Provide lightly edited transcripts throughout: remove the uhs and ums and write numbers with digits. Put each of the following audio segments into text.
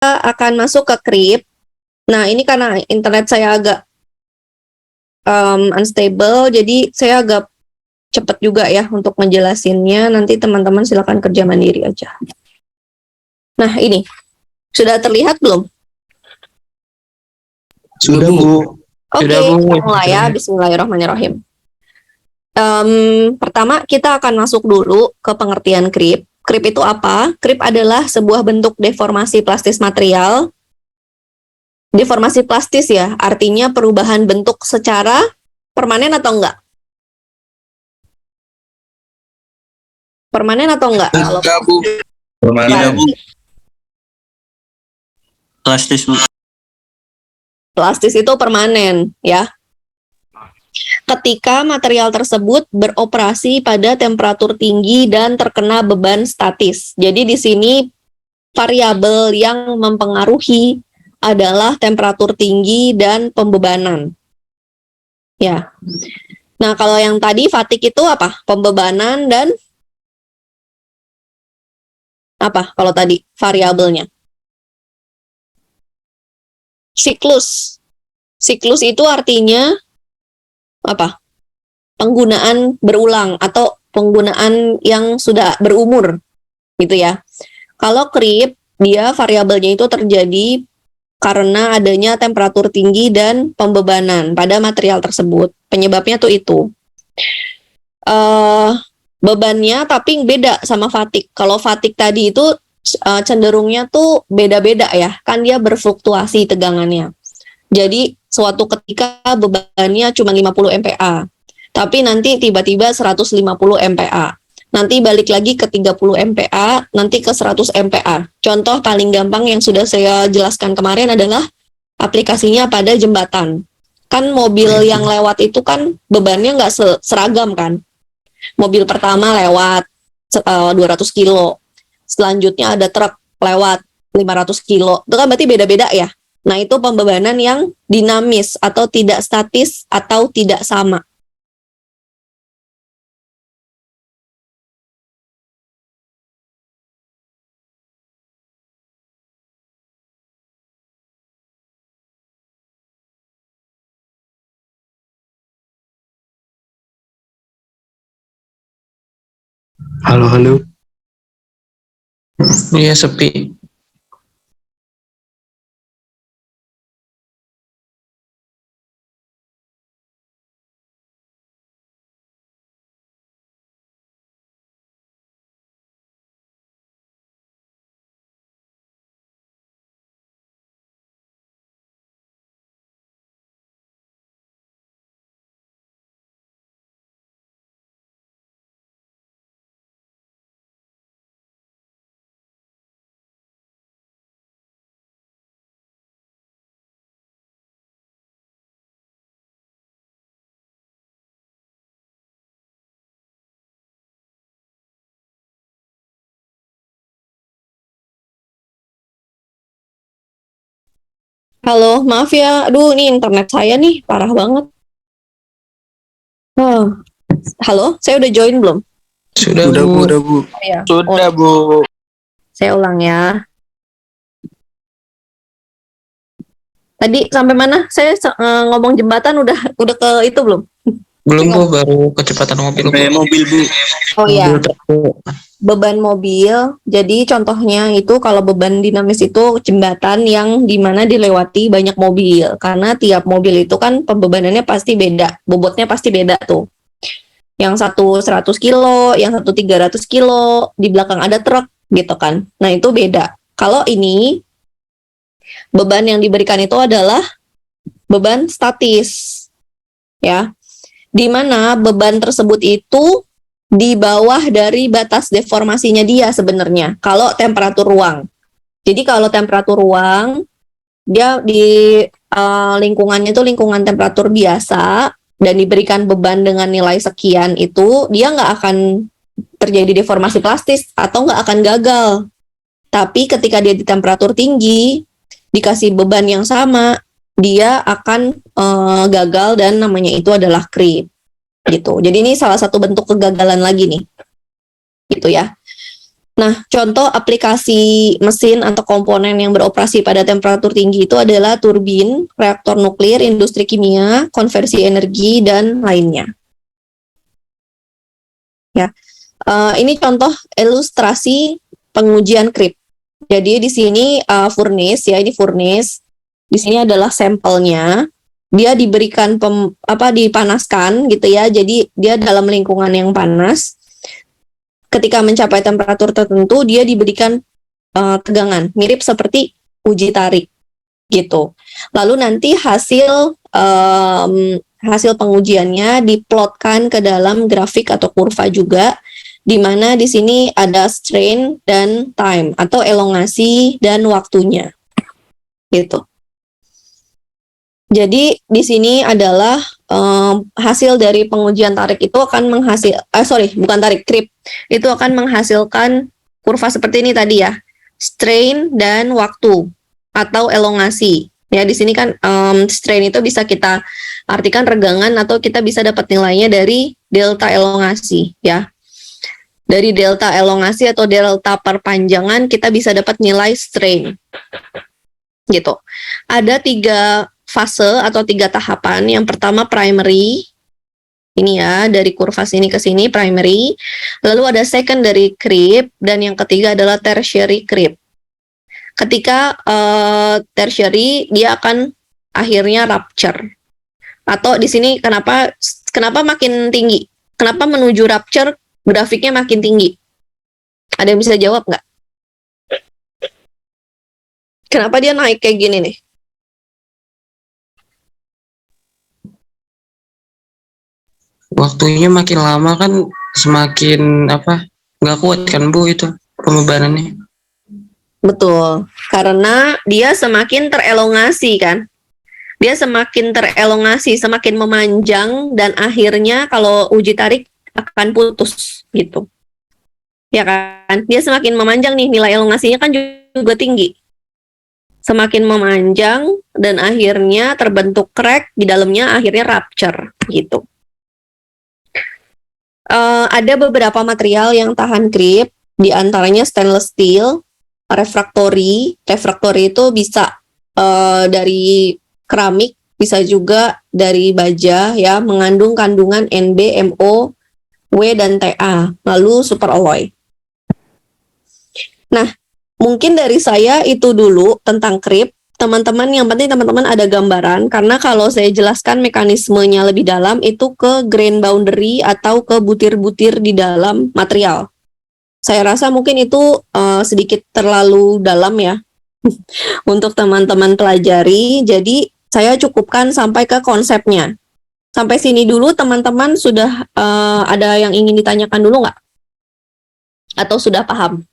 akan masuk ke creep. Nah, ini karena internet saya agak unstable, jadi saya agak cepat juga ya untuk menjelasinnya. Nanti teman-teman silakan kerja mandiri aja. Nah, ini sudah terlihat belum? Sudah, Bu. Oke, Sudah, Bu. kita mulai ya. Bismillahirrahmanirrahim. Pertama, kita akan masuk dulu ke pengertian creep. Creep itu apa? Creep adalah sebuah bentuk deformasi plastis material. Deformasi plastis ya, artinya perubahan bentuk secara permanen atau enggak? Permanen atau enggak? Enggak, Bu. Permanen, Bu. Plastis, Bu. Plastis itu permanen ya. Ketika material tersebut beroperasi pada temperatur tinggi dan terkena beban statis. Jadi di sini variabel yang mempengaruhi adalah temperatur tinggi dan pembebanan. Ya. Nah, kalau yang tadi fatigue itu apa? Pembebanan dan apa kalau tadi variabelnya? Siklus. Siklus itu artinya apa? Penggunaan berulang atau penggunaan yang sudah berumur gitu ya. Kalau creep, dia variabelnya itu terjadi karena adanya temperatur tinggi dan pembebanan pada material tersebut. Penyebabnya tuh itu. Bebannya tapi beda sama fatigue. Kalau fatigue tadi itu cenderungnya tuh beda-beda ya, kan dia berfluktuasi tegangannya. Jadi suatu ketika bebannya cuma 50 MPa, tapi nanti tiba-tiba 150 MPa. Nanti balik lagi ke 30 MPa, nanti ke 100 MPa. Contoh paling gampang yang sudah saya jelaskan kemarin adalah aplikasinya pada jembatan. Kan mobil yang lewat itu kan bebannya nggak seragam kan. Mobil pertama lewat 200 kilo. Selanjutnya ada truk lewat 500 kilo. Itu kan berarti beda-beda ya. Nah, itu pembebanan yang dinamis atau tidak statis atau tidak sama. Halo. Iya, sepi. Halo, maaf ya. Aduh, ini internet saya nih parah banget. Halo, saya udah join belum? Sudah, Bu. Oh, ya. Sudah, Bu. Saya ulang ya. Tadi sampai mana? Saya ngomong jembatan udah ke itu belum? Belum, Bu, baru kecepatan mobil. Mobil, Bu. Oh iya. Beban mobil. Jadi contohnya itu kalau beban dinamis itu jembatan yang dimana dilewati banyak mobil. Karena tiap mobil itu kan pembebanannya pasti beda. Bobotnya pasti beda tuh. Yang satu 100 kilo, yang satu 300 kilo, di belakang ada truk gitu kan. Nah itu beda. Kalau ini beban yang diberikan itu adalah beban statis, ya, di mana beban tersebut itu di bawah dari batas deformasinya dia sebenarnya. Kalau temperatur ruang, jadi kalau temperatur ruang dia di lingkungannya itu lingkungan temperatur biasa dan diberikan beban dengan nilai sekian itu dia nggak akan terjadi deformasi plastis atau nggak akan gagal. Tapi ketika dia di temperatur tinggi dikasih beban yang sama, dia akan gagal dan namanya itu adalah creep gitu. Jadi ini salah satu bentuk kegagalan lagi nih, gitu ya. Nah, contoh aplikasi mesin atau komponen yang beroperasi pada temperatur tinggi itu adalah turbin, reaktor nuklir, industri kimia, konversi energi, dan lainnya. Ya, ini contoh ilustrasi pengujian krip. Jadi di sini furnace ya, ini furnace. Di sini adalah sampelnya. Dia diberikan dipanaskan gitu ya. Jadi dia dalam lingkungan yang panas. Ketika mencapai temperatur tertentu, dia diberikan tegangan, mirip seperti uji tarik gitu. Lalu nanti hasil pengujiannya diplotkan ke dalam grafik atau kurva juga, di mana di sini ada strain dan time atau elongasi dan waktunya, gitu. Jadi di sini adalah hasil dari pengujian tarik itu akan krip itu akan menghasilkan kurva seperti ini tadi ya, strain dan waktu atau elongasi. Ya di sini kan strain itu bisa kita artikan regangan atau kita bisa dapat nilainya dari delta elongasi ya. Dari delta elongasi atau delta perpanjangan kita bisa dapat nilai strain. Gitu. Ada 3 fase atau 3 tahapan. Yang pertama primary, ini ya dari kurva sini ke sini primary. Lalu ada secondary creep dan yang ketiga adalah tertiary creep. Ketika tertiary dia akan akhirnya rupture. Atau di sini kenapa makin tinggi? Kenapa menuju rupture grafiknya makin tinggi? Ada yang bisa jawab nggak? Kenapa dia naik kayak gini nih? Waktunya makin lama kan semakin nggak kuat kan Bu itu pembebanannya. Betul, karena dia semakin terelongasi kan. Dia semakin terelongasi, semakin memanjang dan akhirnya kalau uji tarik akan putus gitu. Ya kan? Dia semakin memanjang nih, nilai elongasinya kan juga tinggi. Semakin memanjang dan akhirnya terbentuk crack di dalamnya, akhirnya rupture gitu. Ada beberapa material yang tahan creep, di antaranya stainless steel, refraktori itu bisa dari keramik, bisa juga dari baja ya, mengandung kandungan Nb, Mo, W dan Ta, lalu superalloy. Nah, mungkin dari saya itu dulu tentang creep. Teman-teman, yang penting teman-teman ada gambaran, karena kalau saya jelaskan mekanismenya lebih dalam itu ke grain boundary atau ke butir-butir di dalam material. Saya rasa mungkin itu sedikit terlalu dalam ya untuk teman-teman pelajari. Jadi saya cukupkan sampai ke konsepnya. Sampai sini dulu teman-teman sudah ada yang ingin ditanyakan dulu nggak? Atau sudah paham?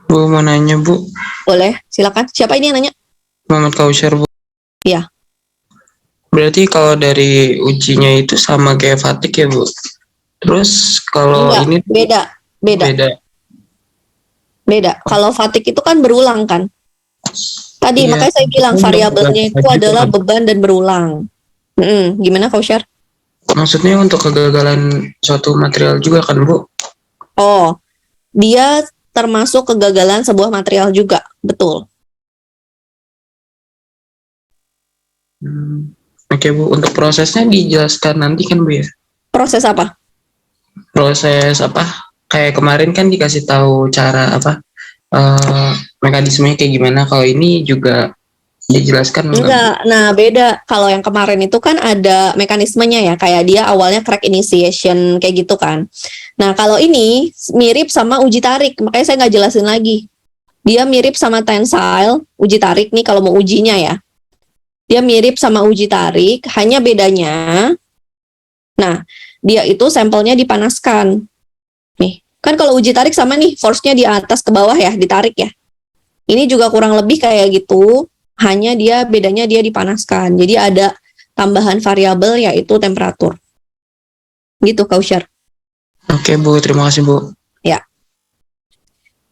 Bu mau nanya Bu. Boleh, silakan. Siapa ini yang nanya? Muhammad Kausyar Bu. Iya. Berarti kalau dari ujinya itu sama kayak Fatik ya Bu? Terus kalau Enggak, ini beda. Kalau fatigue itu kan berulang kan? Tadi iya, makanya saya bilang variabelnya itu juga adalah kan. beban dan berulang. Gimana Kausyar? Maksudnya untuk kegagalan suatu material juga kan Bu? Oh, dia termasuk kegagalan sebuah material juga, betul. Oke Bu, untuk prosesnya dijelaskan nanti kan Bu ya? Proses apa? Proses kayak kemarin kan dikasih tahu cara mekanismenya kayak gimana. Kalau ini juga dijelaskan Enggak, nah beda. Kalau yang kemarin itu kan ada mekanismenya ya, kayak dia awalnya crack initiation kayak gitu kan. Nah kalau ini mirip sama uji tarik, makanya saya nggak jelasin lagi. Dia mirip sama tensile, uji tarik nih kalau mau ujinya ya. Dia mirip sama uji tarik, hanya bedanya, nah dia itu sampelnya dipanaskan. Nih, kan kalau uji tarik sama nih, force-nya di atas ke bawah ya, ditarik ya. Ini juga kurang lebih kayak gitu, hanya bedanya dia dipanaskan. Jadi ada tambahan variabel yaitu temperatur. Gitu Kausyar. Oke Bu, terima kasih Bu. Ya.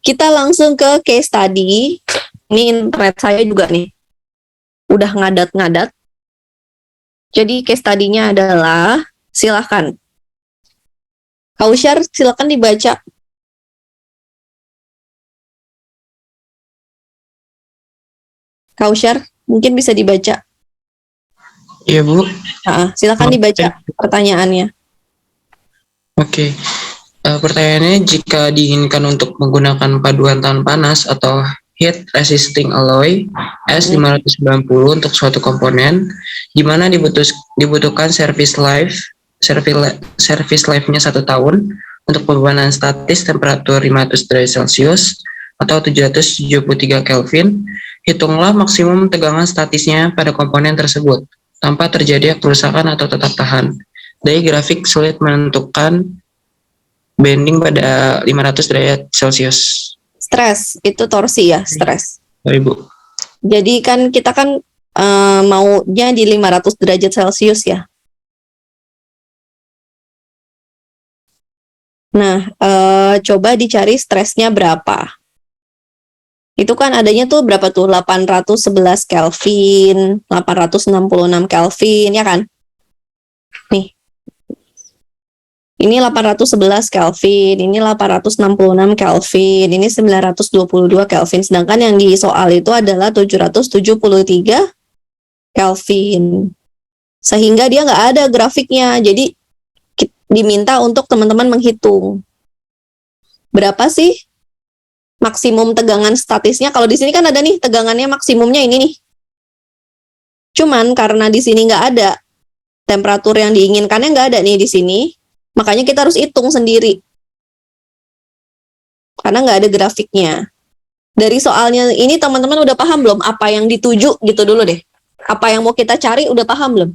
Kita langsung ke case study. Ini internet saya juga nih. Udah ngadat-ngadat. Jadi case study-nya adalah, silahkan. Kausyar, silakan dibaca. Kaushar, mungkin bisa dibaca. Iya Bu. Silakan dibaca pertanyaannya. Oke. Pertanyaannya, jika diinginkan untuk menggunakan paduan tahan panas atau heat resisting alloy S590 untuk suatu komponen, di mana dibutuhkan service life-nya 1 tahun untuk pembebanan statis temperatur 500 derajat Celcius atau 773 Kelvin, hitunglah maksimum tegangan statisnya pada komponen tersebut tanpa terjadi kerusakan atau tetap tahan. Dari grafik sulit menentukan bending pada 500 derajat Celcius. Stres, itu torsi ya, stres. Sorry Bu. Jadi kan kita kan maunya di 500 derajat Celcius ya. Nah, coba dicari stresnya berapa. Itu kan adanya tuh berapa tuh? 811 Kelvin, 866 Kelvin, ya kan? Nih. Ini 811 Kelvin, ini 866 Kelvin, ini 922 Kelvin. Sedangkan yang di soal itu adalah 773 Kelvin. Sehingga dia nggak ada grafiknya. Jadi diminta untuk teman-teman menghitung. Berapa sih maksimum tegangan statisnya? Kalau di sini kan ada nih tegangannya maksimumnya ini nih. Cuman karena di sini nggak ada temperatur yang diinginkannya nggak ada nih di sini. Makanya kita harus hitung sendiri. Karena nggak ada grafiknya. Dari soalnya ini teman-teman udah paham belum apa yang dituju gitu dulu deh. Apa yang mau kita cari udah paham belum?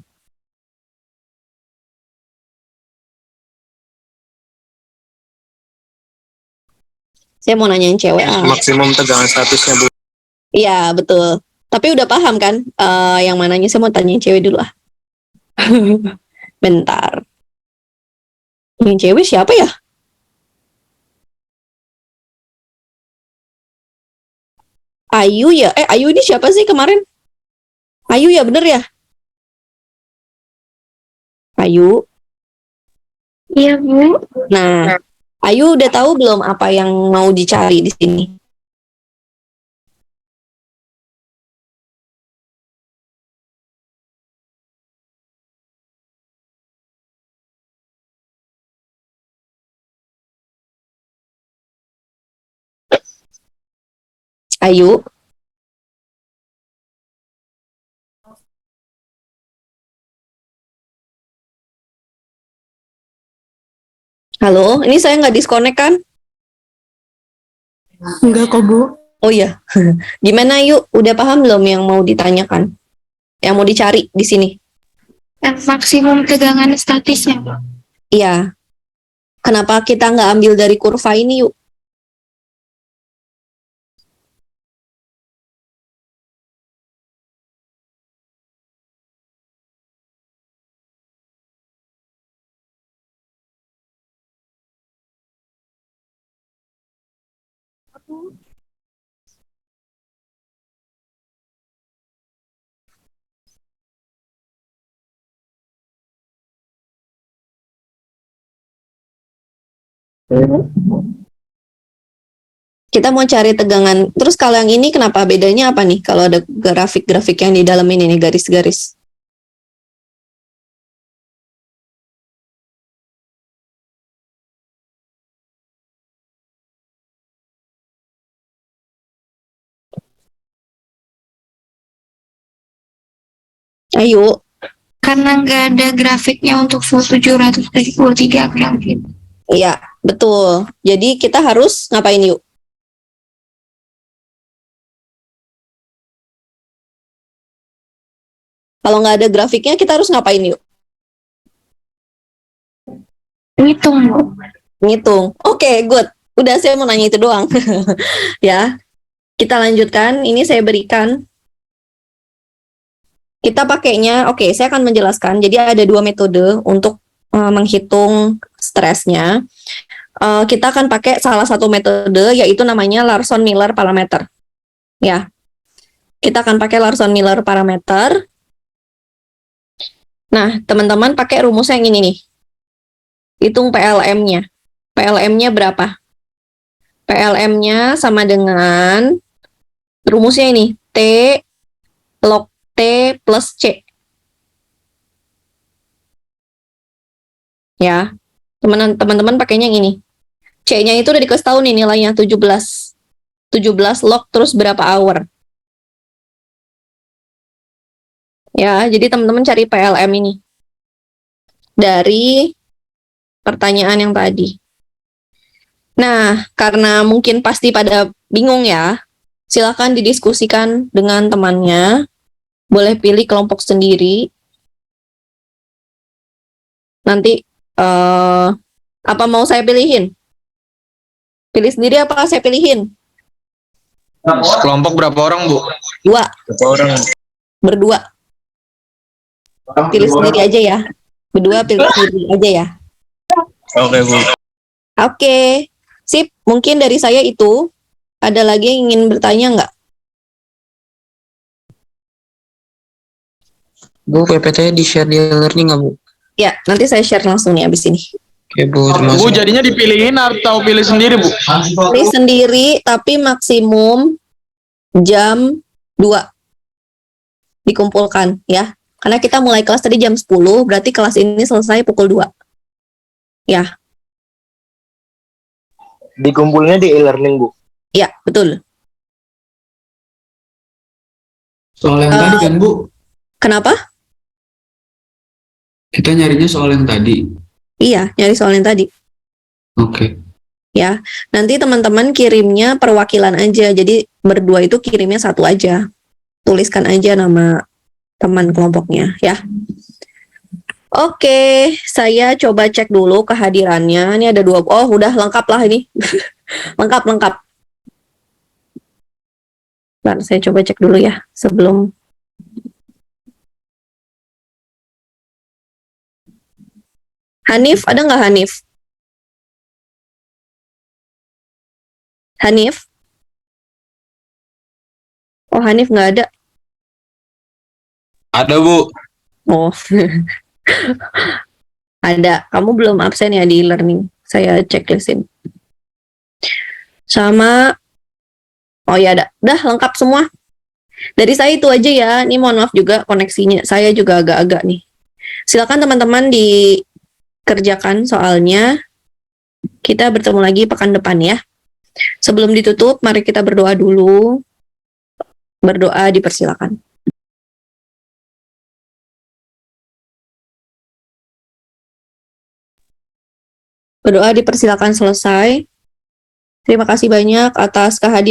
Saya mau nanyain cewek. Maksimum tegangan statusnya Bu. Iya, betul. Tapi udah paham kan yang mananya? Saya mau tanyain cewek dulu ah. Bentar. Yang cewek siapa ya? Ayu ya? Ayu ini siapa sih kemarin? Ayu ya, bener ya? Ayu. Iya, Bu. Nah, Ayu udah tahu belum apa yang mau dicari di sini? Ayu. Halo, ini saya nggak disconnect kan? Enggak kok, Bu. Oh iya, gimana Ayu? Udah paham belum yang mau ditanyakan? Yang mau dicari di sini? Yang maksimum tegangan statisnya, Bu. Iya. Kenapa kita nggak ambil dari kurva ini yuk? Kita mau cari tegangan. Terus kalau yang ini kenapa bedanya apa nih? Kalau ada grafik-grafik yang di dalam ini nih, garis-garis. Ayo. Karena nggak ada grafiknya untuk full 773 Kelvin. Iya, betul. Jadi kita harus ngapain yuk? Kalau nggak ada grafiknya, kita harus ngapain yuk? Ngitung, Bu. Ngitung. Oke, good. Udah, saya mau nanya itu doang. Ya, kita lanjutkan. Ini saya berikan. Kita pakainya, oke, saya akan menjelaskan. Jadi ada dua metode untuk menghitung stresnya. Kita akan pakai salah satu metode, yaitu namanya Larson-Miller parameter. Ya, kita akan pakai Larson-Miller parameter. Nah, teman-teman pakai rumusnya yang ini nih. Hitung PLM-nya. PLM-nya berapa? PLM-nya sama dengan rumusnya ini. T log T plus C. Ya, teman-teman pakainya yang ini. C-nya itu udah dikasih tahu nih nilainya 17. 17 log terus berapa hour. Ya, jadi teman-teman cari PLM ini. Dari pertanyaan yang tadi. Nah, karena mungkin pasti pada bingung ya, silakan didiskusikan dengan temannya. Boleh pilih kelompok sendiri. Nanti, apa mau saya pilihin? Pilih sendiri apa saya pilihin? Kelompok berapa orang, Bu? 2, Berapa orang? berdua. Pilih sendiri aja ya. Berdua pilih sendiri aja ya. Oke, Bu. Oke, sip. Mungkin dari saya itu. Ada lagi yang ingin bertanya nggak? Bu, PPT di share di learning nggak, Bu? Ya, nanti saya share langsung nih abis ini. Oke, Bu. Terima Bu, kasih. jadinya dipilihin atau pilih sendiri, Bu? Pilih sendiri, tapi maksimum jam 2 dikumpulkan ya. Karena kita mulai kelas tadi jam 10, berarti kelas ini selesai pukul 2. Ya, Dikumpulnya di e-learning, Bu. ya betul. Soal yang tadi kan, Bu? Kenapa? Kita nyarinya soal yang tadi. Iya, nyari soal yang tadi. Oke. Ya, nanti teman-teman kirimnya perwakilan aja. Jadi berdua itu kirimnya satu aja. Tuliskan aja nama teman kelompoknya ya. Oke, saya coba cek dulu kehadirannya. Ini ada 2. Oh, udah lengkap lah ini. lengkap. Bentar, saya coba cek dulu ya sebelum. Hanif, ada nggak Hanif? Hanif? Oh, Hanif nggak ada. Ada, Bu. Oh, ada. Kamu belum absen ya di e-learning. Saya checklistin. Sama, oh ya ada. Udah lengkap semua. Dari saya itu aja ya. Ini mohon maaf juga koneksinya. Saya juga agak-agak nih. Silakan teman-teman dikerjakan soalnya. Kita bertemu lagi pekan depan ya. Sebelum ditutup, mari kita berdoa dulu. Berdoa dipersilakan. Berdoa dipersilakan selesai. Terima kasih banyak atas kehadiran